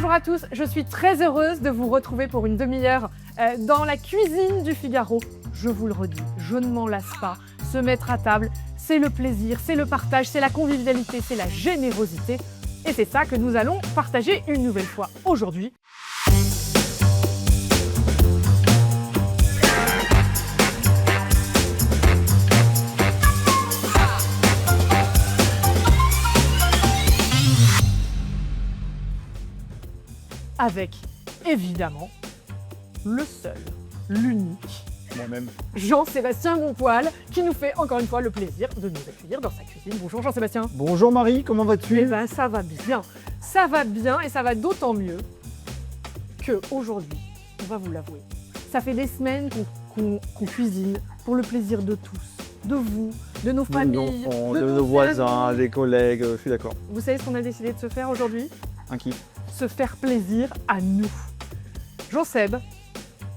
Bonjour à tous, je suis très heureuse de vous retrouver pour une demi-heure dans la cuisine du Figaro. Je vous le redis, je ne m'en lasse pas. Se mettre à table, c'est le plaisir, c'est le partage, c'est la convivialité, c'est la générosité. Et c'est ça que nous allons partager une nouvelle fois aujourd'hui. Avec, évidemment, le seul, l'unique, moi-même, Jean-Sébastien Monpoil, qui nous fait encore une fois le plaisir de nous accueillir dans sa cuisine. Bonjour Jean-Sébastien. Bonjour Marie, comment vas-tu? Eh bien, ça va bien. Ça va bien et ça va d'autant mieux qu'aujourd'hui, on va vous l'avouer, ça fait des semaines qu'on cuisine pour le plaisir de tous, de vous, de nos De familles, nos enfants, de nos voisins, amis. des collègues, je suis d'accord. Vous savez ce qu'on a décidé de se faire aujourd'hui? Un kiff. Se faire plaisir à nous. Jean-Seb,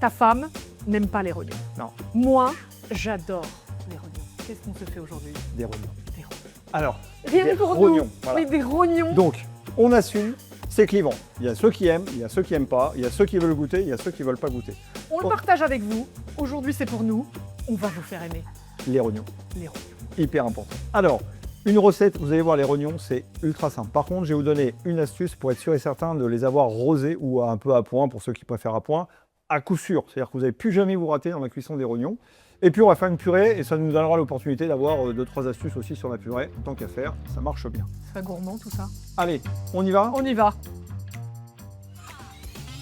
ta femme n'aime pas les rognons. Non. Moi, j'adore les rognons. Qu'est-ce qu'on se fait aujourd'hui? Des rognons. Des rognons. Alors, Rien des que pour rognons, nous. voilà. Mais des rognons. Donc, on assume, c'est clivant. Il y a ceux qui aiment, il y a ceux qui n'aiment pas, il y a ceux qui veulent goûter, il y a ceux qui ne veulent pas goûter. On le partage avec vous. Aujourd'hui, c'est pour nous. On va vous faire aimer Les rognons, les rognons. hyper important. Alors, une recette, vous allez voir, les rognons, c'est ultra simple. Par contre, je vais vous donner une astuce pour être sûr et certain de les avoir rosés ou un peu à point, pour ceux qui préfèrent à point, à coup sûr. C'est-à-dire que vous n'allez plus jamais vous rater dans la cuisson des rognons. Et puis, on va faire une purée et ça nous donnera l'opportunité d'avoir 2-3 astuces aussi sur la purée. Tant qu'à faire, ça marche bien. C'est pas gourmand tout ça. Allez, on y va? On y va.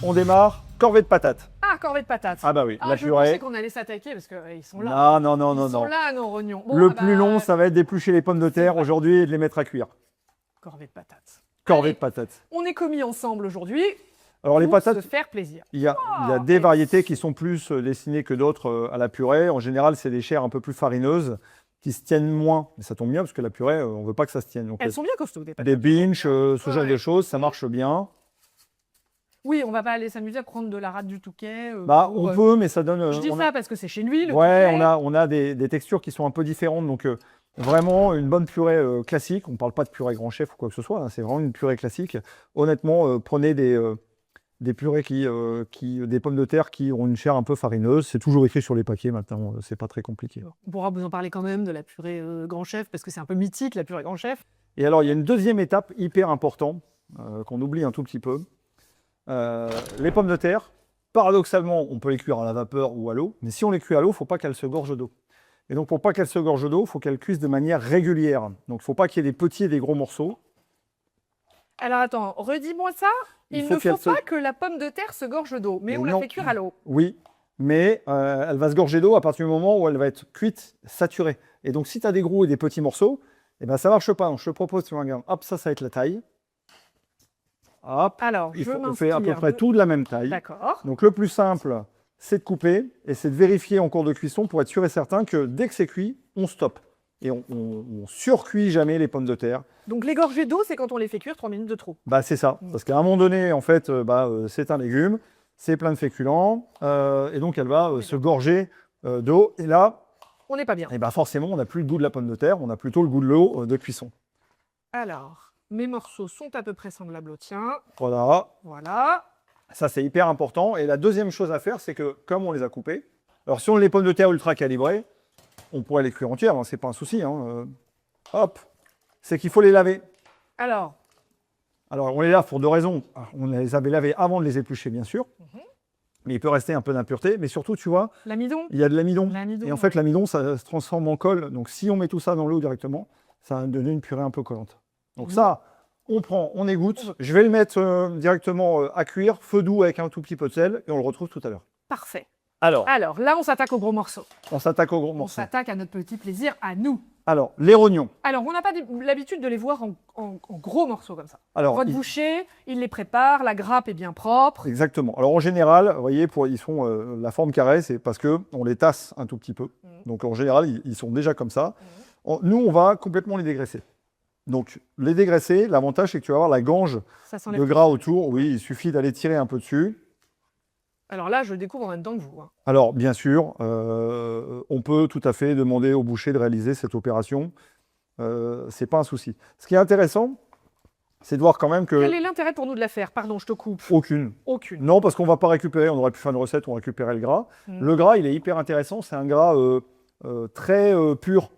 On démarre. Corvée de patates. Ah, corvée de patates. Ah bah oui, la je purée. pensais qu'on allait s'attaquer parce qu'ils sont là. Non, non, non, non, Ils sont non. là, nos rognons. Bon, Le ah bah, plus long, ça va être d'éplucher les pommes de terre vrai. aujourd'hui et de les mettre à cuire. Corvée de patates. Corvée Allez, de patates. on est commis ensemble aujourd'hui Alors les pour patates, se faire plaisir. il y a des et- variétés qui sont plus destinées que d'autres à la purée. En général, c'est des chairs un peu plus farineuses qui se tiennent moins. Mais ça tombe bien parce que la purée, on ne veut pas que ça se tienne. Donc, Elles sont bien costauds, des patates. des binges, ce genre Ouais. de choses, ça marche bien. Oui, on va pas aller s'amuser à prendre de la rate du Touquet. Bah, pour, on peut, mais ça donne... Je dis on ça parce que c'est chez lui, le Ouais, Touquet. on a des textures qui sont un peu différentes. Donc, vraiment, une bonne purée classique. On ne parle pas de purée grand chef ou quoi que ce soit. Hein, c'est vraiment une purée classique. Honnêtement, prenez des purées des pommes de terre qui ont une chair un peu farineuse. C'est toujours écrit sur les paquets maintenant. C'est pas très compliqué. On pourra vous en parler quand même de la purée grand chef parce que c'est un peu mythique, la purée grand chef. Et alors, il y a une deuxième étape hyper importante qu'on oublie un tout petit peu. Les pommes de terre, paradoxalement, on peut les cuire à la vapeur ou à l'eau. Mais si on les cuit à l'eau, il ne faut pas qu'elles se gorgent d'eau. Et donc, pour pas qu'elles se gorgent d'eau, il faut qu'elles cuisent de manière régulière. Donc, il ne faut pas qu'il y ait des petits et des gros morceaux. Alors attends, redis-moi ça. Il Il faut ne faut qu'elle se- pas que la pomme de terre se gorge d'eau, mais on la Non. fait cuire à l'eau. Oui, mais elle va se gorger d'eau à partir du moment où elle va être cuite, saturée. Et donc, si tu as des gros et des petits morceaux, eh ben, ça ne marche pas. Donc, je te propose, tu regardes, hop, ça va être la taille. Hop, Alors, on fait à peu près tout de la même taille. D'accord. Donc, le plus simple, c'est de couper et c'est de vérifier en cours de cuisson pour être sûr et certain que dès que c'est cuit, on stoppe. Et on surcuit jamais les pommes de terre. Donc les gorgées d'eau, c'est quand on les fait cuire 3 minutes de trop. Bah, c'est ça. Parce qu'à un moment donné, en fait, c'est un légume, c'est plein de féculents, et donc elle va se gorger d'eau. Et là, On n'est pas bien. eh ben, forcément, on n'a plus le goût de la pomme de terre, on a plutôt le goût de l'eau de cuisson. Alors, mes morceaux sont à peu près semblables aux tiens. Voilà, Voilà. ça c'est hyper important. Et la deuxième chose à faire, c'est que comme on les a coupés, alors si on a les pommes de terre ultra calibrées, on pourrait les cuire entières, hein, c'est pas un souci. Hein, hop, c'est qu'il faut les laver. Alors, Alors, on les lave pour deux raisons. On les avait lavés avant de les éplucher, bien sûr. Mais il peut rester un peu d'impureté. Mais surtout, tu vois, l'amidon. il y a de l'amidon. L'amidon, Et en fait, ouais. l'amidon, ça se transforme en colle. Donc, si on met tout ça dans l'eau directement, ça va donner une purée un peu collante. Donc ça, on prend, on égoutte. Je vais le mettre directement à cuire, feu doux avec un tout petit peu de sel. Et on le retrouve tout à l'heure. Parfait. Alors, Alors, là, on s'attaque aux gros morceaux. on s'attaque aux gros On morceaux. s'attaque à notre petit plaisir, à nous. Alors, les rognons. Alors, on n'a pas l'habitude de les voir en gros morceaux comme ça. Alors, Votre boucher, il les prépare, la grappe est bien propre. exactement. Alors en général, vous voyez, ils sont la forme carrée, c'est parce que on les tasse un tout petit peu. Donc en général, ils sont déjà comme ça. Nous, on va complètement les dégraisser. Donc les dégraisser, l'avantage c'est que tu vas avoir la gange Ça s'enlève. de gras autour. Oui, il suffit d'aller tirer un peu dessus. Alors là, je découvre en même temps que vous. Hein. Alors bien sûr, on peut tout à fait demander au boucher de réaliser cette opération. C'est pas un souci. Ce qui est intéressant, c'est de voir quand même que... Quel est l'intérêt pour nous de la faire? Pardon, je te coupe. Aucune. Aucune. Non, parce qu'on ne va pas récupérer, on aurait pu faire une recette, on récupérait le gras. Le gras, il est hyper intéressant, c'est un gras très pur.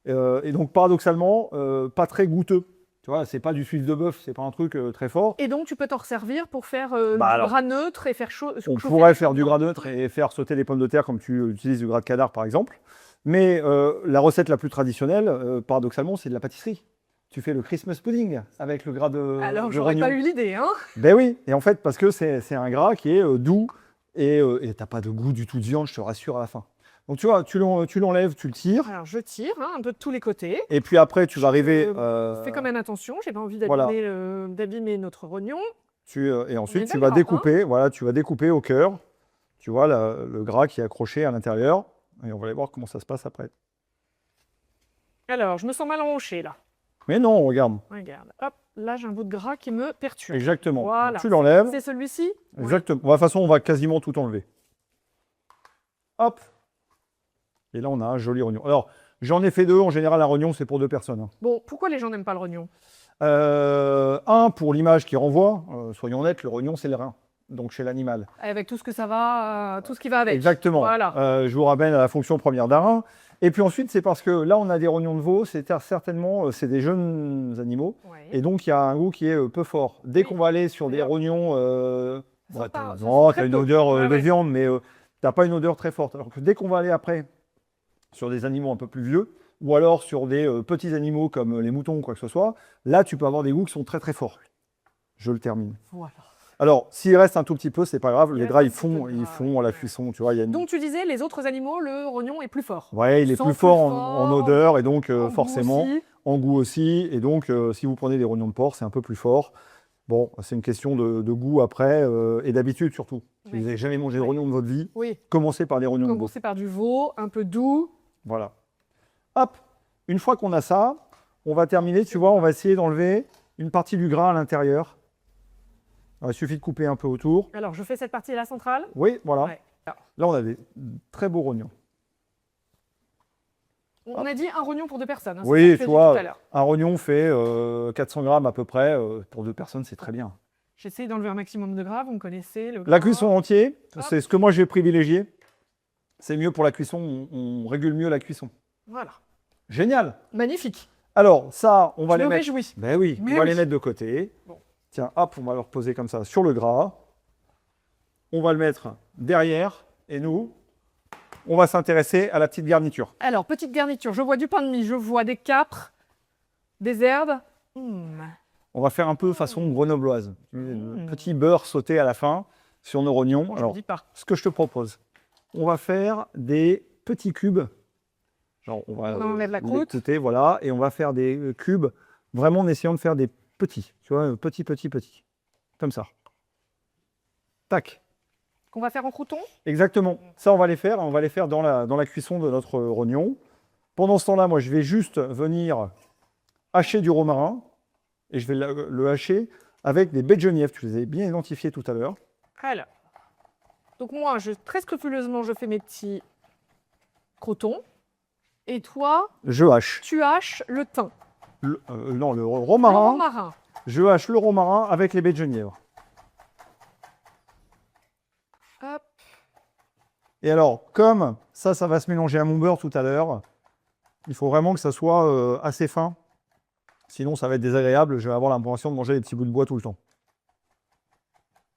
Et donc, paradoxalement, pas très goûteux. Tu vois, c'est pas du suisse de bœuf, c'est pas un truc très fort. Et donc, tu peux t'en servir pour faire Bah du gras neutre et faire chaud. On pourrait faire du gras neutre et faire sauter les pommes de terre comme tu utilises du gras de canard, par exemple. Mais la recette la plus traditionnelle, paradoxalement, c'est de la pâtisserie. Tu fais le Christmas pudding avec le gras de Alors, de j'aurais rognon. pas eu l'idée, hein. Ben oui, et en fait, parce que c'est un gras qui est doux et t'as pas de goût du tout de viande, je te rassure, à la fin. Donc tu vois, tu l'enlèves, tu le tires, Alors, je tire un peu de tous les côtés. et puis après, tu vas arriver... Fais quand même attention, j'ai pas envie voilà. d'abîmer notre rognon. Et ensuite, est tu vas d'accord, découper, voilà, tu vas découper au cœur, tu vois, le gras qui est accroché à l'intérieur, et on va aller voir comment ça se passe après. Alors, je me sens mal enrochée, là. Mais non, regarde, Regarde, hop, là, j'ai un bout de gras qui me perturbe. exactement. Voilà. Tu l'enlèves, C'est celui-ci? exactement. De toute façon, on va quasiment tout enlever. Hop. Et là, on a un joli rognon. Alors, j'en ai fait deux. En général, un rognon, c'est pour deux personnes. Hein. Bon, pourquoi les gens n'aiment pas le rognon? Un, pour l'image qui renvoie. Soyons honnêtes, le rognon, c'est le rein. Donc, chez l'animal. Avec tout ce que ça va, tout ce qui va avec. Exactement. Voilà. Je vous ramène à la fonction première d'un rein. Et puis ensuite, c'est parce que là, on a des rognons de veau. C'est certainement, c'est des jeunes animaux. Ouais. Et donc, il y a un goût qui est peu fort. Dès qu'on va aller sur des D'ailleurs, rognons... Ça ouais, sent pas- ça sent non, très t'as une peu. odeur Ouais, de ouais. viande, mais t'as pas une odeur très forte. Alors que dès qu'on va aller après sur des animaux un peu plus vieux, ou alors sur des petits animaux comme les moutons ou quoi que ce soit, là, tu peux avoir des goûts qui sont très très forts. Je le termine. Voilà. Alors, s'il reste un tout petit peu, c'est pas grave. Il Les reste gras, un ils petit peu font, de ils gras, font à la ouais. cuisson. Tu vois, il y a une... Donc, tu disais, les autres animaux, le rognon est plus fort. Ouais, il est Sent plus plus fort fort, en odeur et donc en goût forcément aussi. en goût aussi. Et donc, si vous prenez des rognons de porc, c'est un peu plus fort. Bon, c'est une question de goût après et d'habitude surtout. Si Oui. vous n'avez jamais mangé de Oui. rognons de votre vie, Oui, commencez par des rognons de veau. commencer par du veau, un peu doux. Voilà. Hop, une fois qu'on a ça, on va terminer, tu vois, on va essayer d'enlever une partie du gras à l'intérieur. Alors, il suffit de couper un peu autour. Alors, je fais cette partie-là centrale. Oui, voilà. Ouais. Alors, Là, on a des très beaux rognons. on a dit un rognon pour deux personnes. Hein, c'est Oui, ce que tu dit vois, tout à l'heure. un rognon fait 400 grammes à peu près. Pour deux personnes, c'est très bien. J'essaie d'enlever un maximum de gras, vous me connaissez. Le La gras. cuisson entier, Hop. c'est ce que moi j'ai privilégié. C'est mieux pour la cuisson, on régule mieux la cuisson. Voilà. Génial. Magnifique. Alors, ça, on va Je les me mettre... réjouis. Ben oui, Mais on va oui. les mettre de côté. Bon. Tiens, hop, on va le reposer comme ça sur le gras. On va le mettre derrière. Et nous, on va s'intéresser à la petite garniture. Alors, petite garniture. Je vois du pain de mie, je vois des capres, des herbes. On va faire un peu façon grenobloise. Petit beurre sauté à la fin sur nos rognons. Bon, je Alors, ne dis pas. ce que je te propose, on va faire des petits cubes. Genre, on va On enlève la les croûte. couper, voilà, et on va faire des cubes, vraiment en essayant de faire des petits, tu vois, petits, comme ça. Tac. Qu'on va faire en crouton. Exactement. Ça, on va les faire dans la cuisson de notre rognon. Pendant ce temps-là, moi, je vais juste venir hacher du romarin, et je vais le hacher avec des baies de genièvre. Tu les avais bien identifiées tout à l'heure. Alors. Donc moi, très scrupuleusement, je fais mes petits crotons. Et toi, Je hache. tu haches le thym. Non, le Le romarin. romarin. Je hache le romarin avec les baies de genièvre. Hop. Et alors, comme ça va se mélanger à mon beurre tout à l'heure, il faut vraiment que ça soit assez fin. Sinon, ça va être désagréable. Je vais avoir l'impression de manger des petits bouts de bois tout le temps.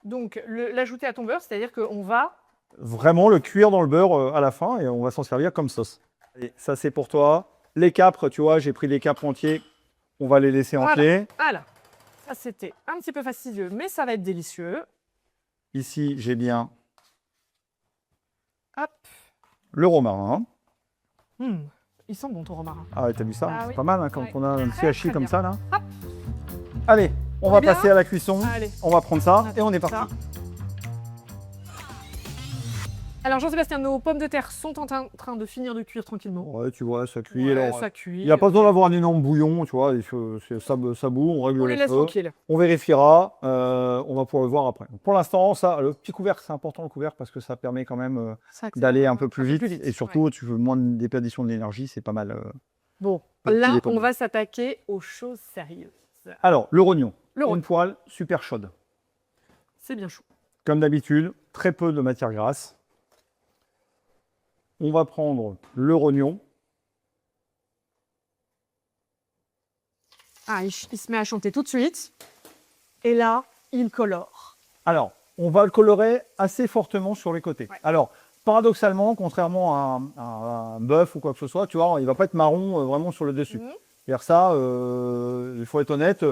Donc, l'ajouter à ton beurre, c'est-à-dire qu'on va... Vraiment le cuire dans le beurre à la fin et on va s'en servir comme sauce. Et ça, c'est pour toi. Les capres, tu vois, j'ai pris les capres entiers. On va les laisser entiers. Voilà. Ça, c'était un petit peu fastidieux, mais ça va être délicieux. Ici, j'ai bien Hop. le romarin. Il sent bon ton romarin. Ah ouais, t'as vu ça? Ah C'est oui. pas mal hein, quand Ouais. on a un petit Très, hachis très comme bien. ça là. Hop. Allez, on On va est bien passer à la cuisson. Allez. On va prendre ça et on est Ça. parti. Alors, Jean-Sébastien, nos pommes de terre sont en train de finir de cuire tranquillement. Ouais, tu vois, ça cuit. Ouais, alors, ça cuit. il n'y a pas besoin d'avoir un énorme bouillon, tu vois. Ça bout, on règle On le les laisse feu. tranquilles. On vérifiera. On va pouvoir le voir après. Pour l'instant, ça, le petit couvercle, c'est important le couvercle parce que ça permet quand même Ça, d'aller un peu plus vite. plus vite, Et surtout, tu veux moins de déperdition de l'énergie, c'est pas mal. Bon, Petit là, dépôt. on va s'attaquer aux choses sérieuses. Alors, le rognon. rognon. une poêle super chaude. C'est bien chaud. Comme d'habitude, très peu de matière grasse. On va prendre le rognon. Ah, il se met à chanter tout de suite. Et là, il colore. Alors, on va le colorer assez fortement sur les côtés. Ouais. Alors, paradoxalement, contrairement à un bœuf ou quoi que ce soit, tu vois, il ne va pas être marron vraiment sur le dessus. C'est-à-dire ça, il faut être honnête,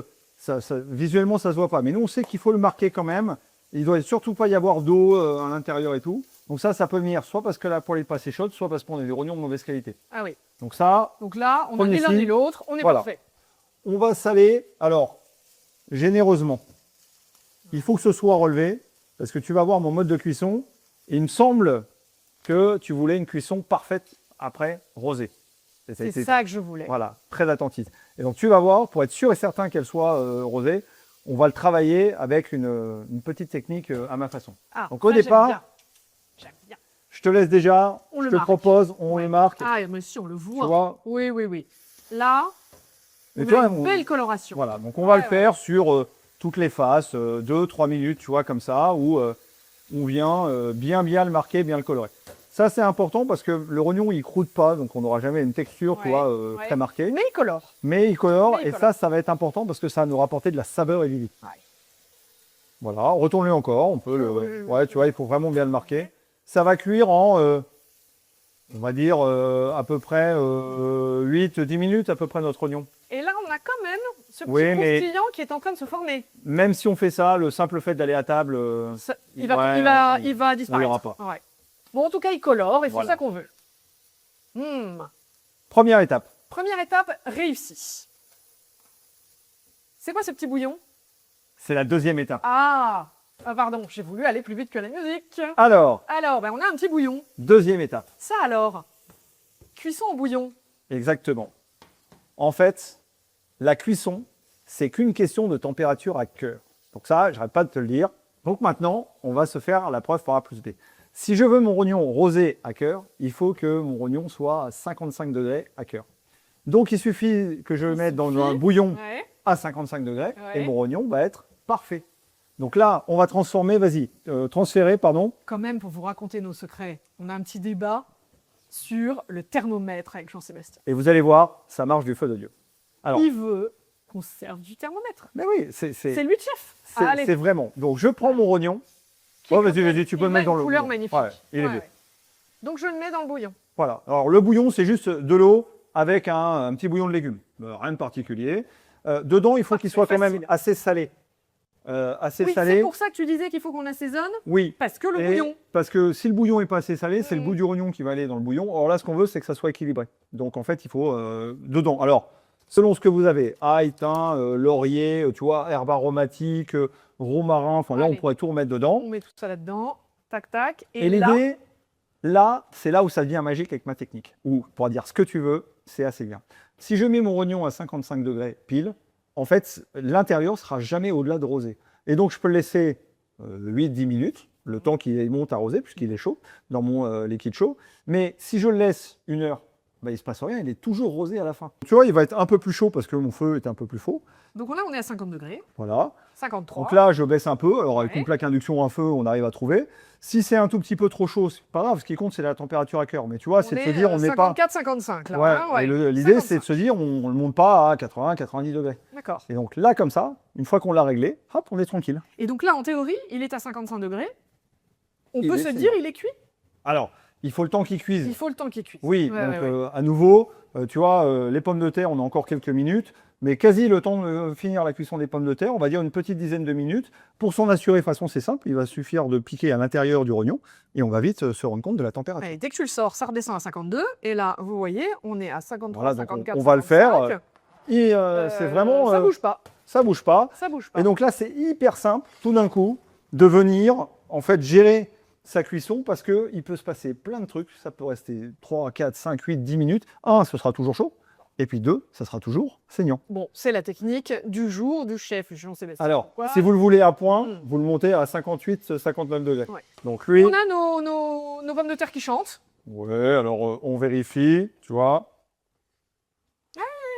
visuellement, ça ne se voit pas. Mais nous, on sait qu'il faut le marquer quand même. Il ne doit surtout pas y avoir d'eau à l'intérieur et tout. Donc ça peut venir soit parce que la poêle n'est pas assez chaude, soit parce qu'on a des rognons de mauvaise qualité. Ah oui. Donc ça, Donc là, on a premier ni l'un signe. ni l'autre. On est Voilà. parfait. On va saler, alors, généreusement. Il faut que ce soit relevé, parce que tu vas voir mon mode de cuisson. Et il me semble que tu voulais une cuisson parfaite après rosée. C'est ça que je voulais. Voilà, très attentive. Et donc tu vas voir, pour être sûr et certain qu'elle soit rosée, on va le travailler avec une petite technique à ma façon. Ah, donc au ça, départ, j'aime bien. je te laisse déjà, On je le te marque. propose, on le marque. Ah, mais si, on le Tu voit. vois. Oui, oui, oui. Là, Et on tu a vois, une belle coloration. Voilà, donc on va le faire sur toutes les faces, 2-3 minutes, tu vois, comme ça, où on vient bien le marquer, bien le colorer. Ça, c'est important parce que le rognon, il croûte pas, donc on n'aura jamais une texture, tu vois, très marquée. Mais il colore. Mais il colore, Mais il et colore. ça va être important parce que ça va nous rapporter de la saveur et du vie. Ouais. Voilà, retourne-le encore, on peut le... Oui. Ouais, tu vois, il faut vraiment bien le marquer. Ça va cuire en, on va dire, à peu près 8-10 minutes, à peu près, notre oignon. Et là, on a quand même ce petit Oui, mais- croustillant qui est en train de se former. Même si on fait ça, le simple fait d'aller à table, Il va on disparaître. verra pas. Ouais. Bon, en tout cas, il colore et c'est Voilà. ça qu'on veut. Première étape. Première étape réussie. C'est quoi ce petit bouillon? C'est la deuxième étape. Ah, pardon, j'ai voulu aller plus vite que la musique. Alors, Alors, ben, on a un petit bouillon. deuxième étape. Ça alors, cuisson au bouillon. Exactement. En fait, la cuisson, c'est qu'une question de température à cœur. Donc ça, j'arrête pas de te le dire. Donc maintenant, on va se faire la preuve par A plus B. Si je veux mon rognon rosé à cœur, il faut que mon rognon soit à 55 degrés à cœur. Donc il suffit que je le mette dans un bouillon Ouais. à 55 degrés Ouais. et mon rognon va être parfait. Donc là, on va transformer, transférer, pardon. Quand même, pour vous raconter nos secrets, on a un petit débat sur le thermomètre avec Jean-Sébastien. Et vous allez voir, ça marche du feu de Dieu. Alors, Il veut qu'on se serve du thermomètre. mais oui, C'est lui le chef. c'est Allez. c'est vraiment. Donc je prends mon rognon. Qui est Oh, vas-y, quand même- vas-y, tu peux il le a mettre dans une le couleur bouillon. magnifique. Ouais, il est bien. Donc je le mets dans le bouillon. Voilà. Alors le bouillon, c'est juste de l'eau avec un petit bouillon de légumes. Rien de particulier. Dedans, il faut qu'il soit quand même facile. assez salé. Assez Oui, salé. c'est pour ça que tu disais qu'il faut qu'on assaisonne, Oui. parce que le Et bouillon. Parce que si le bouillon n'est pas assez salé, c'est le Mhm. goût du rognon qui va aller dans le bouillon. Alors là, ce qu'on veut, c'est que ça soit équilibré. Donc en fait, il faut dedans. Alors, selon ce que vous avez, ail, thym, laurier, tu vois, herbe aromatique, romarin, enfin là, on Allez. pourrait tout remettre dedans. On met tout ça là-dedans. Tac, tac. Et là, l'idée, là, c'est là où ça devient magique avec ma technique. Ou, on pourra dire ce que tu veux, c'est assez bien. Si je mets mon rognon à 55 degrés pile, en fait, l'intérieur sera jamais au-delà de rosé. Et donc, je peux le laisser 8-10 minutes, le temps qu'il monte à rosé, puisqu'il est chaud, dans mon liquide chaud. Mais si je le laisse 1 heure, il ne se passe rien, il est toujours rosé à la fin. Tu vois, il va être un peu plus chaud parce que mon feu est un peu plus faux. Donc là, on est à 50 degrés. Voilà. 53. Donc là, je baisse un peu. Alors, avec Ouais. une plaque induction à feu, on arrive à trouver. Si c'est un tout petit peu trop chaud, c'est pas grave. Ce qui compte, c'est la température à cœur. Mais tu vois, c'est de se dire, on n'est pas. 54-55 là. Ouais, hein, ouais. et l'idée, 55. c'est de se dire, on ne le monte pas à 80-90 degrés. D'accord. Et donc là, comme ça, une fois qu'on l'a réglé, hop, on est tranquille. Et donc là, en théorie, il est à 55 degrés. On Il peut est, se c'est dire, bon. il est cuit. Alors, il faut le temps qu'il cuise. Il faut le temps qu'il cuise. Oui, Ouais, donc ouais, ouais. à nouveau, tu vois, les pommes de terre, on a encore quelques minutes, mais quasi le temps de finir la cuisson des pommes de terre, on va dire une petite dizaine de minutes. Pour s'en assurer, de toute façon, c'est simple, il va suffire de piquer à l'intérieur du rognon et on va vite se rendre compte de la température. Allez, dès que tu le sors, ça redescend à 52. Et là, vous voyez, on est à 53, Voilà, donc 54, on va le faire. 55. Et c'est vraiment... Ça bouge pas. Ça bouge pas. Ça bouge pas. Et donc là, c'est hyper simple, tout d'un coup, de venir, en fait, gérer sa cuisson parce qu'il peut se passer plein de trucs. Ça peut rester 3, 4, 5, 8, 10 minutes. 1, ce sera toujours chaud. Et puis 2, ça sera toujours saignant. Bon, c'est la technique du jour du chef Jean-Sébastien. Alors, Quoi si vous le voulez à point, Mm. vous le montez à 58, 59 degrés. Ouais. Donc lui, On a nos pommes de terre qui chantent. ouais, alors on vérifie, tu vois.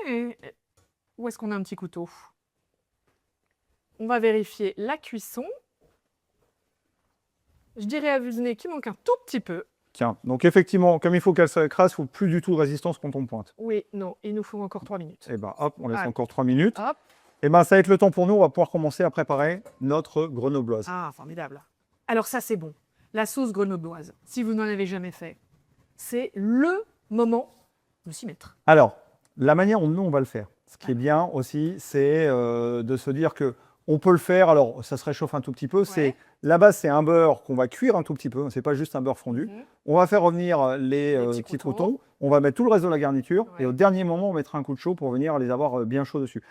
Et où est-ce qu'on a un petit couteau? On va vérifier la cuisson. Je dirais à vue de nez qu'il manque un tout petit peu. Tiens, donc effectivement, comme il faut qu'elle s'écrase, il ne faut plus du tout de résistance quand on pointe. Oui, non, il nous faut encore 3 minutes. Et ben hop, on laisse Allez. encore 3 minutes. Hop. Et ben ça va être le temps pour nous, on va pouvoir commencer à préparer notre grenobloise. Ah, formidable. Alors ça, c'est bon. La sauce grenobloise, si vous n'en avez jamais fait, c'est le moment de s'y mettre. Alors, la manière dont nous on va le faire, ce qui est bien aussi, c'est de se dire que on peut le faire, alors ça se réchauffe un tout petit peu, la base c'est un beurre qu'on va cuire un tout petit peu, c'est pas juste un beurre fondu. On va faire revenir les petits croûtons, on va mettre tout le reste de la garniture, et au dernier moment on mettra un coup de chaud pour venir les avoir bien chauds dessus.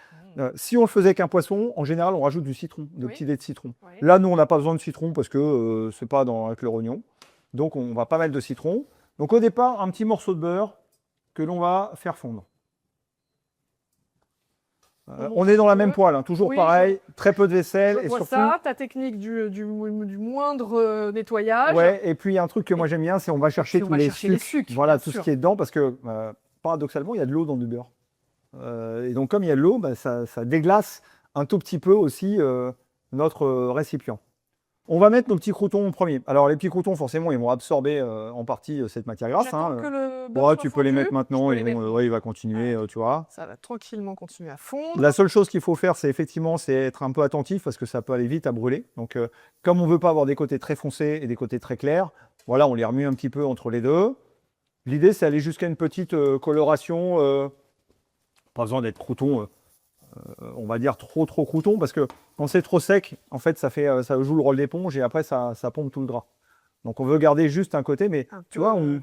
Si on le faisait qu'un poisson, en général on rajoute du citron, de petits dés de citron. Là nous on n'a pas besoin de citron parce que c'est pas avec le rognon, donc on va pas mettre de citron. Donc au départ un petit morceau de beurre que l'on va faire fondre. On est dans la même poêle, hein, toujours pareil, très peu de vaisselle. Je vois ça, ta technique du moindre nettoyage. Ouais, et puis il y a un truc que moi j'aime bien, c'est on va chercher tous les sucres. Voilà, tout ce qui est dedans, parce que paradoxalement, il y a de l'eau dans du beurre. Et donc comme il y a de l'eau, ça déglace un tout petit peu aussi notre récipient. On va mettre nos petits croûtons en premier. Alors les petits croûtons, forcément, ils vont absorber en partie cette matière grasse. J'attends que le beurre soit tu peux les fondu. mettre maintenant, Je peux les mettre. il va continuer, tu vois. Ça va tranquillement continuer à fondre. La seule chose qu'il faut faire, c'est effectivement être un peu attentif parce que ça peut aller vite à brûler. Donc, comme on ne veut pas avoir des côtés très foncés et des côtés très clairs, voilà, on les remue un petit peu entre les deux. L'idée, c'est aller jusqu'à une petite coloration. Pas besoin d'être crouton, on va dire trop crouton, parce que quand c'est trop sec, en fait, ça joue le rôle d'éponge et après, ça pompe tout le gras. Donc, on veut garder juste un côté, mais tu vois, on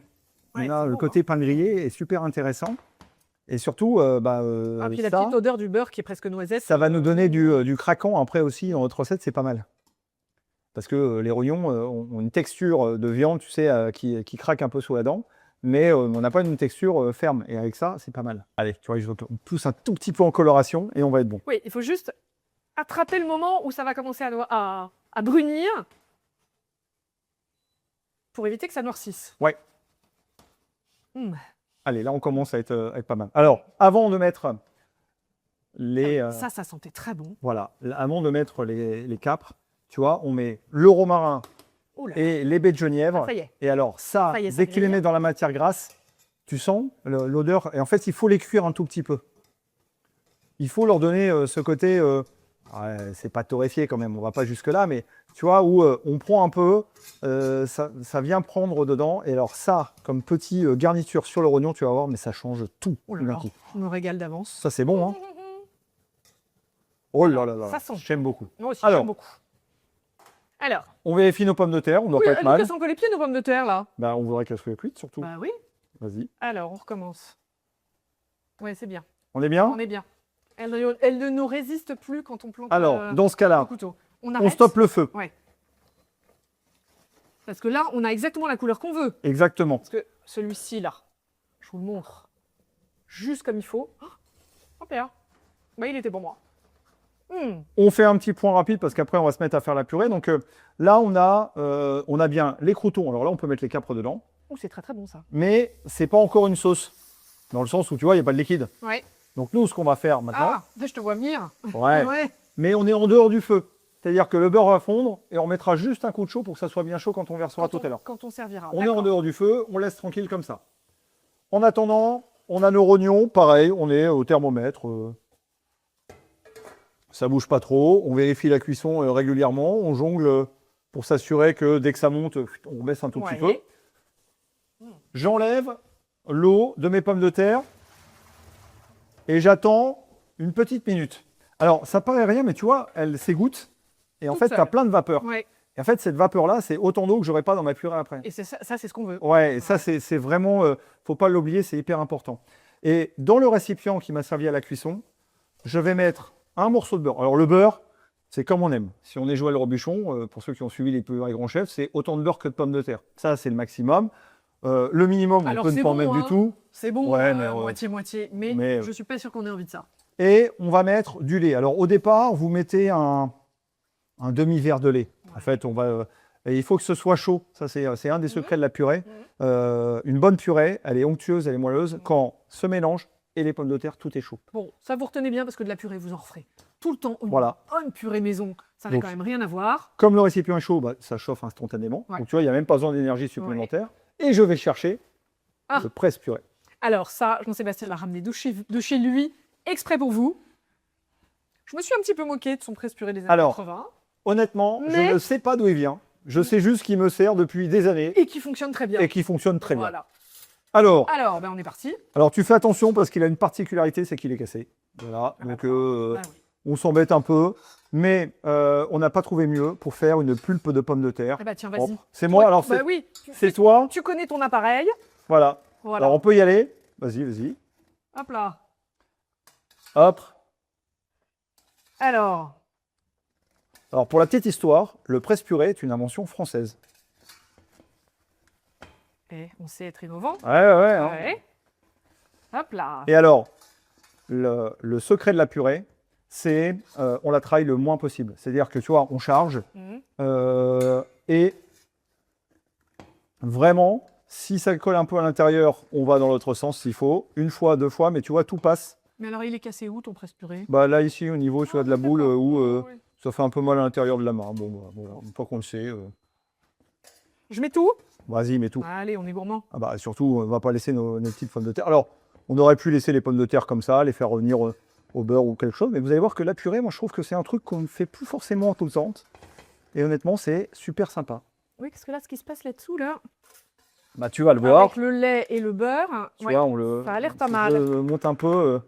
a le côté pain grillé est super intéressant. Et surtout, puis la petite odeur du beurre qui est presque noisette. Ça va nous donner du craquant après aussi dans notre recette, c'est pas mal. Parce que les rognons ont une texture de viande, tu sais, qui craque un peu sous la dent, mais on n'a pas une texture ferme. Et avec ça, c'est pas mal. Allez, tu vois, on pousse un tout petit peu en coloration et on va être bon. Oui, il faut juste attraper le moment où ça va commencer à brunir pour éviter que ça noircisse. Ouais. Allez, là, on commence à être pas mal. Alors, avant de mettre les... Ça sentait très bon. Voilà, avant de mettre les capres, tu vois, on met le romarin et les baies de genièvre. Ah, ça y est. Et alors, dès que tu les mets dans la matière grasse, tu sens l'odeur. Et en fait, il faut les cuire un tout petit peu. Il faut leur donner ce côté... c'est pas torréfié quand même, on va pas jusque-là, mais tu vois, où on prend un peu, ça vient prendre dedans. Et alors ça, comme petit garniture sur le rognon, tu vas voir, mais ça change tout d'un coup. Je me régale d'avance. Ça, c'est bon, hein. Oh là là là, ça sent. j'aime beaucoup. Moi aussi, j'aime beaucoup. Alors, on vérifie nos pommes de terre, on ne doit pas être mal. Elles sont que les pieds, nos pommes de terre, là. On voudrait qu'elles soient cuites, surtout. Bah oui. Vas-y. Alors, on recommence. Ouais, c'est bien. On est bien? On est bien. Elle ne nous résiste plus quand on plante dans ce cas-là, le couteau. on stoppe le feu. Ouais. Parce que là, on a exactement la couleur qu'on veut. Exactement. Parce que celui-ci, là, je vous le montre, juste comme il faut. Oh, Pierre. Bah, il était pour moi. On fait un petit point rapide parce qu'après, on va se mettre à faire la purée. Donc là, on a bien les croûtons. Alors là, on peut mettre les capres dedans. Oh, c'est très très bon, ça. Mais c'est pas encore une sauce. Dans le sens où, tu vois, il n'y a pas de liquide. Ouais. Donc nous, ce qu'on va faire maintenant... Ah, là, je te vois venir. Ouais. Mais on est en dehors du feu. C'est-à-dire que le beurre va fondre et on mettra juste un coup de chaud pour que ça soit bien chaud quand on versera tout à l'heure. Quand on servira. On est en dehors du feu, on laisse tranquille comme ça. En attendant, on a nos rognons, pareil, on est au thermomètre. Ça bouge pas trop, on vérifie la cuisson régulièrement, on jongle pour s'assurer que dès que ça monte, on baisse un tout petit peu. J'enlève l'eau de mes pommes de terre et j'attends une petite minute. Alors, ça paraît rien, mais tu vois, elle s'égoutte et en fait, tu as plein de vapeur. Ouais. Et en fait, cette vapeur-là, c'est autant d'eau que j'aurai pas dans ma purée après. Et ça, c'est ce qu'on veut. Ouais, et ça, c'est vraiment, faut pas l'oublier, c'est hyper important. Et dans le récipient qui m'a servi à la cuisson, je vais mettre un morceau de beurre. Alors, le beurre, c'est comme on aime. Si on est Joël Robuchon, pour ceux qui ont suivi les purées Grand Chef, c'est autant de beurre que de pommes de terre. Ça, c'est le maximum. Le minimum, on peut ne pas en mettre du tout. C'est bon, ouais, moitié-moitié. Mais je suis pas sûr qu'on ait envie de ça. Et on va mettre du lait. Alors, au départ, vous mettez un demi-verre de lait. En fait, et il faut que ce soit chaud. Ça, c'est un des secrets de la purée. Une bonne purée, elle est onctueuse, elle est moelleuse. Quand ce mélange et les pommes de terre, tout est chaud. Bon, ça vous retenez bien parce que de la purée, vous en referez. tout le temps. Voilà. Une purée maison, ça n'a Donc, quand même rien à voir. Comme le récipient est chaud, bah, ça chauffe instantanément. Ouais. Donc tu vois, il n'y a même pas besoin d'énergie supplémentaire. Et je vais chercher le presse-purée. Alors ça, Jean-Sébastien l'a ramené de chez lui, exprès pour vous. Je me suis un petit peu moquée de son presse-purée des années Alors, 80. Honnêtement, Mais- je ne sais pas d'où il vient. Je sais juste qu'il me sert depuis des années Et qui fonctionne très bien. et qui fonctionne très bien. Voilà. Alors, Ben on est parti. tu fais attention parce qu'il a une particularité, c'est qu'il est cassé. Voilà. Donc Ah oui. on s'embête un peu, mais on n'a pas trouvé mieux pour faire une pulpe de pommes de terre. Eh ben tiens, vas-y. propre. C'est moi, alors Bah oui. c'est toi. Tu connais ton appareil. Voilà. Voilà. Alors on peut y aller. Vas-y, vas-y. Hop là. Hop. Alors, Alors pour la petite histoire, le presse-purée est une invention française. on sait être innovant. Ouais, hein. Ouais. Hop là. Et alors, le secret de la purée, c'est on la travaille le moins possible. C'est-à-dire que tu vois, on charge et vraiment, si ça colle un peu à l'intérieur, on va dans l'autre sens s'il faut. Une fois, deux fois, mais tu vois, tout passe. Mais alors, il est cassé où ton presse-purée? Bah là, ici, au niveau tu vois, de la boule, où Oui. ça fait un peu mal à l'intérieur de la main. Bon, bah, voilà, une fois qu'on le sait, Je mets tout? vas-y, mets tout. Allez, on est gourmand. Ah bah, surtout, on ne va pas laisser nos petites pommes de terre. Alors, on aurait pu laisser les pommes de terre comme ça, les faire revenir au beurre ou quelque chose, mais vous allez voir que la purée, moi, je trouve que c'est un truc qu'on ne fait plus forcément tout le temps. Et honnêtement, c'est super sympa. Oui, parce que là, ce qui se passe là-dessous, là, Bah, tu vas le voir. avec le lait et le beurre, Tu vois, on le, ça a l'air pas si mal. je le monte un peu.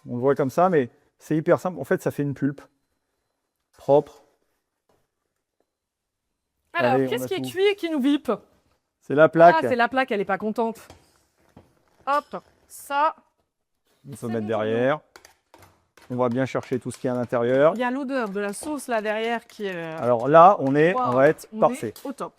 On le voit comme ça, mais c'est hyper simple. En fait, ça fait une pulpe propre. Alors, Allez, on qu'est-ce a qui est tout. cuit et qui nous vipe? C'est la plaque. Ah, c'est la plaque, elle est pas contente. Hop, ça. On peut c'est mettre bon, derrière. On va bien chercher tout ce qu'il y a à l'intérieur. Il y a l'odeur de la sauce là derrière qui est. Alors là, on Wow, va être on parfait. est au top.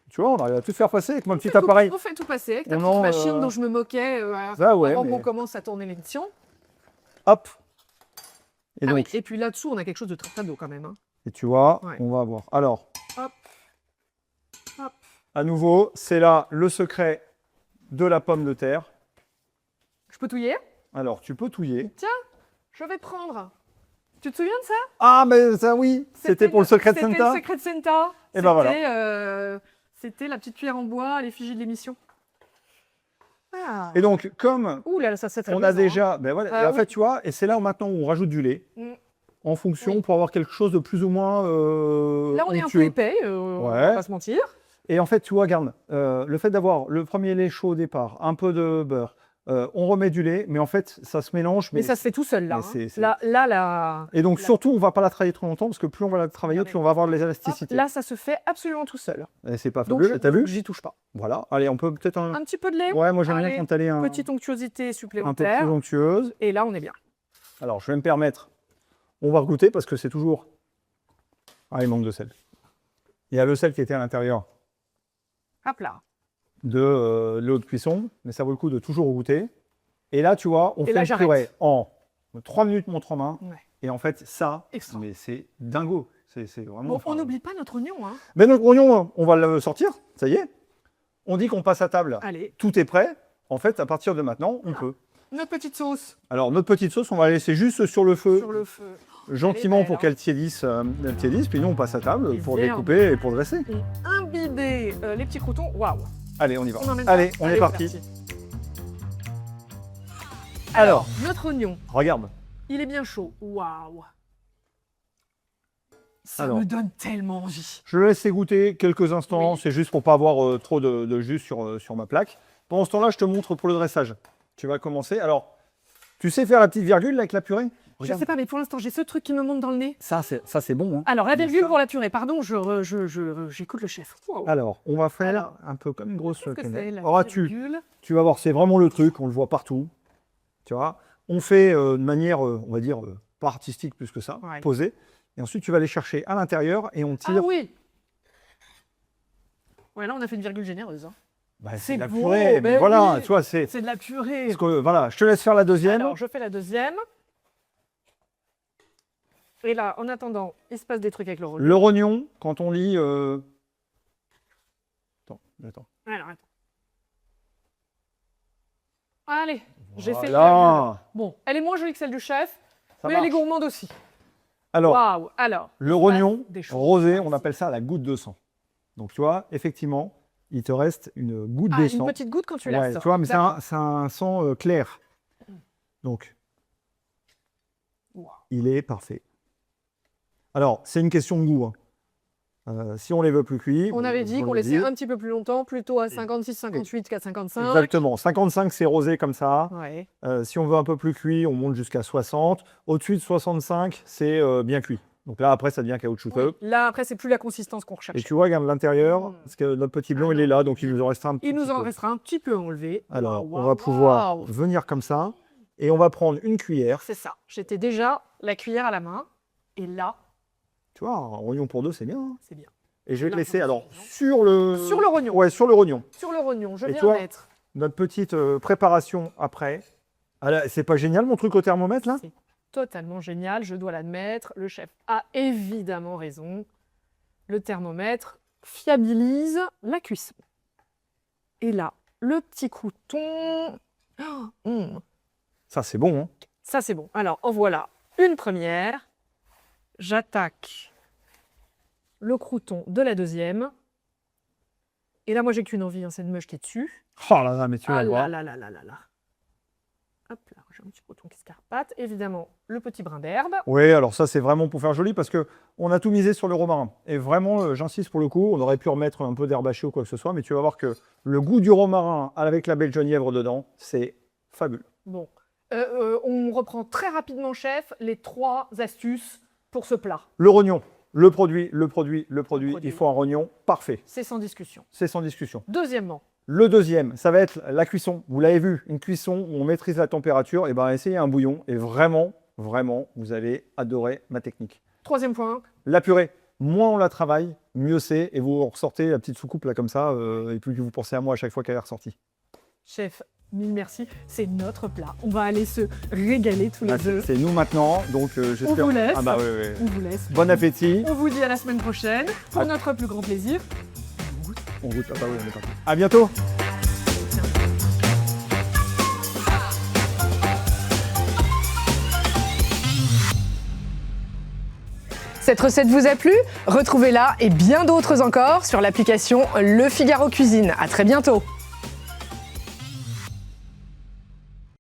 Tu vois, on arrive à tout faire passer avec mon petit appareil. On fait tout passer avec ta On petite en, machine dont je me moquais Ça, ouais, avant mais- qu'on commence à tourner l'émission. Hop. Et Ah donc, oui, et puis là-dessous, on a quelque chose de très cadeau quand même. Hein. et tu vois, Ouais. on va voir. Alors, Hop. Hop. à nouveau, c'est là le secret de la pomme de terre. Je peux touiller? Alors, tu peux touiller. Tiens, je vais prendre. Tu te souviens de ça? Ah, mais ça, oui, c'était pour le secret de Santa. C'était le secret de Santa. Et ben voilà. C'était la petite cuillère en bois à l'effigie de l'émission. Ah. Et donc, comme Ouh là, ça c'est très on a plaisant, hein. déjà, ben voilà, Ah en fait, tu vois, et c'est là où maintenant on rajoute du lait Mm. en fonction Oui. pour avoir quelque chose de plus ou moins Là, on est un peu onctueux. épais, on Ouais. va pas se mentir. Et en fait, tu vois, regarde, le fait d'avoir le premier lait chaud au départ, un peu de beurre, on remet du lait, mais en fait, ça se mélange. Mais ça se fait tout seul là. mais hein. c'est- Là, Et donc, là. surtout, on va pas la travailler trop longtemps, parce que plus on va la travailler, Regardez. plus on va avoir de hop, l'élasticité. là, ça se fait absolument tout seul. Et c'est pas Donc, fabuleux, t'as vu? j'y touche pas. Voilà. Allez, on peut peut-être Un petit peu de lait, Ouais, moi j'aime bien Allez, quand elle est un petite onctuosité peu supplémentaire. plus onctueuse. Et là, on est bien. Alors, je vais me permettre. On va goûter parce que c'est toujours. Ah, il manque de sel. Il y a le sel qui était à l'intérieur Hop là. de l'eau de cuisson, mais ça vaut le coup de toujours goûter. Et là, tu vois, on Et fait là, une j'arrête. purée en 3 minutes montre en main. Ouais. Et en fait, ça, Extra. mais c'est dingo. C'est vraiment. Bon, enfin, on n'oublie pas notre oignon. Hein. Mais notre oignon, on va le sortir. Ça y est. On dit qu'on passe à table. Allez, Tout est prêt. En fait, à partir de maintenant, on peut. notre petite sauce Alors, notre petite sauce, on va la laisser juste sur le feu, sur le feu. gentiment Elle est belle, pour hein. qu'elle tiédisse, puis nous, on passe à table Et pour viande. découper et pour dresser. Et imbiber les petits croutons. Waouh. Allez, on y va. On emmène Allez, ça. on est Allez, parti. Alors, notre oignon, regarde. il est bien chaud. Waouh. Ça Alors. me donne tellement envie. Je le laisse égoutter quelques instants. Oui. C'est juste pour pas avoir trop de jus sur ma plaque. Pendant ce temps-là, je te montre pour le dressage. Tu vas commencer. Alors, tu sais faire la petite virgule là, avec la purée? Je Regarde. sais pas, mais pour l'instant, j'ai ce truc qui me monte dans le nez. Ça, c'est bon. Hein. Alors, la virgule ça. pour la purée. Pardon, j'écoute le chef. Waouh. Alors, on va faire Alors. un peu comme une grosse Qu'est-ce que c'est, cannelle. la Alors, tu virgule? vas voir, c'est vraiment le truc. On le voit partout. Tu vois, on fait de manière, on va dire, pas artistique plus que ça, Ouais. posée. Et ensuite, tu vas aller chercher à l'intérieur et on Ah tire. oui. Ouais, là, on a fait une virgule généreuse. Hein. Bah, c'est c'est la beau, purée. Mais ben voilà, oui. tu vois, c'est. C'est de la purée. Parce que, voilà, je te laisse faire la deuxième. Alors, je fais la deuxième. Et là, en attendant, il se passe des trucs avec le rôle. Le rognon, quand on lit. Attends. Alors, attends. Allez, j'ai fait... Voilà. Bon, elle est moins jolie que celle du chef, Ça mais elle est marche. gourmande aussi. Alors, Waouh. Alors, le rognon des choses. rosé, on appelle ça la goutte de sang. Donc, tu vois, effectivement, il te reste une goutte de une sang. petite goutte quand tu la Ouais, sors. tu vois, mais c'est D'accord. un sang clair. Donc, Waouh. il est parfait. Alors, c'est une question de goût. Hein. Si on les veut plus cuits... On avait dit qu'on laissait un petit peu plus longtemps, plutôt à 56, 58 qu'à 55. Exactement. 55, c'est rosé comme ça. Ouais. Si on veut un peu plus cuit, on monte jusqu'à 60. Au-dessus de 65, c'est bien cuit. Donc là, après, ça devient caoutchouteux. Oui. Là, après, c'est plus la consistance qu'on recherche. Et tu vois, regarde l'intérieur, Mm. parce que notre petit blanc, il est là, donc il nous en restera un petit Il nous en peu. restera un petit peu à enlever. Alors, Waouh, on va pouvoir waouh. venir comme ça, et on va prendre une cuillère. C'est ça. J'étais déjà la cuillère à la main. Et là, Tu vois, un rognon pour deux, c'est bien. Hein. c'est bien. Et je vais te Là, laisser, on alors, va faire, sur le... Sur le rognon. Ouais, sur le rognon. Sur le rognon, je Et viens toi mettre. Notre petite préparation après. Ah là, c'est pas génial, mon truc au thermomètre, là? C'est totalement génial, je dois l'admettre. Le chef a évidemment raison. Le thermomètre fiabilise la cuisson. Et là, le petit crouton. Ça, c'est bon, hein. Ça, c'est bon. Alors, en voilà une première. J'attaque le crouton de la deuxième. Et là, moi, j'ai qu'une envie, hein, c'est de me jeter dessus. Oh là là, mais tu vas Ah le là voir. là là là là là. Hop là, j'ai un petit crouton qui se carpate. Évidemment, le petit brin d'herbe. Oui, alors ça, c'est vraiment pour faire joli, parce que on a tout misé sur le romarin. Et vraiment, j'insiste pour le coup, on aurait pu remettre un peu d'herbe hachée ou quoi que ce soit, mais tu vas voir que le goût du romarin avec la belle genièvre dedans, c'est fabuleux. Bon, on reprend très rapidement, chef, les 3 astuces pour ce plat. Le rognon, le produit, il faut un rognon parfait. C'est sans discussion. C'est sans discussion. Deuxièmement, Le deuxième, ça va être la cuisson. Vous l'avez vu, une cuisson où on maîtrise la température. Et ben, essayez un bouillon et vraiment, vraiment, vous allez adorer ma technique. troisième point, La purée, moins on la travaille, mieux c'est. Et vous ressortez la petite soucoupe là comme ça, et puis vous pensez à moi à chaque fois qu'elle est ressortie. chef, mille merci, c'est notre plat. On va aller se régaler tous les Ah, deux. c'est nous maintenant, donc j'espère. vous laisse. Ah bah ouais. On vous laisse. Bon appétit. On vous dit à la semaine prochaine pour Ah. notre plus grand plaisir. On goûte. Ah bah oui, on est parti. À bientôt. Cette recette vous a plu? Retrouvez-la et bien d'autres encore sur l'application Le Figaro Cuisine. À très bientôt.